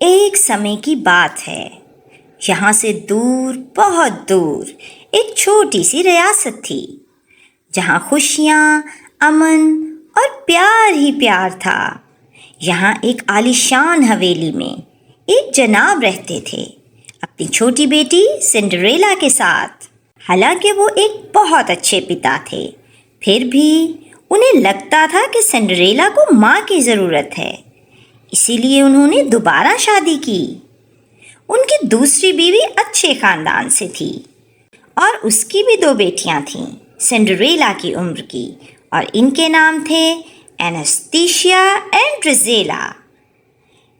ایک سمے کی بات ہے، یہاں سے دور، بہت دور ایک چھوٹی سی ریاست تھی جہاں خوشیاں، امن اور پیار ہی پیار تھا۔ یہاں ایک عالیشان حویلی میں ایک جناب رہتے تھے اپنی چھوٹی بیٹی سنڈریلا کے ساتھ۔ حالانکہ وہ ایک بہت اچھے پتا تھے، پھر بھی انہیں لگتا تھا کہ سنڈریلا کو ماں کی ضرورت ہے، اسی لیے انہوں نے دوبارہ شادی کی۔ ان کی دوسری بیوی اچھے خاندان سے تھی اور اس کی بھی 2 بیٹیاں تھیں سنڈریلا کی عمر کی، اور ان کے نام تھے اینستیشیا اینڈ ڈریزیلا۔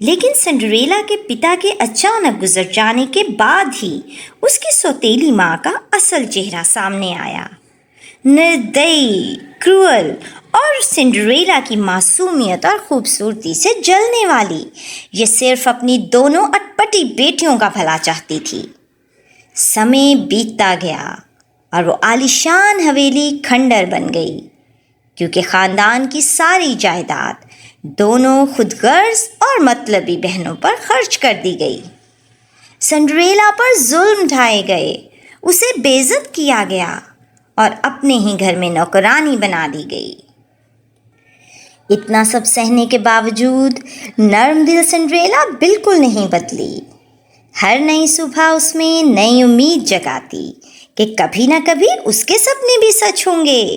لیکن سنڈریلا کے پتا کے اچانک گزر جانے کے بعد ہی اس کی سوتیلی ماں کا اصل چہرہ سامنے آیا۔ نردئی، کروئل اور سنڈریلا کی معصومیت اور خوبصورتی سے جلنے والی، یہ صرف اپنی دونوں اٹپٹی بیٹیوں کا بھلا چاہتی تھی۔ سمے بیتتا گیا اور وہ عالیشان حویلی کھنڈر بن گئی، کیونکہ خاندان کی ساری جائیداد دونوں خود غرض اور مطلبی بہنوں پر خرچ کر دی گئی۔ سنڈریلا پر ظلم ڈھائے گئے، اسے بے عزت کیا گیا اور اپنے ہی گھر میں نوکرانی بنا دی گئی۔ اتنا سب سہنے کے باوجود نرم دل سنڈریلا بالکل نہیں بدلی۔ ہر نئی صبح اس میں نئی امید جگاتی کہ کبھی نہ کبھی اس کے سپنے بھی سچ ہوں گے۔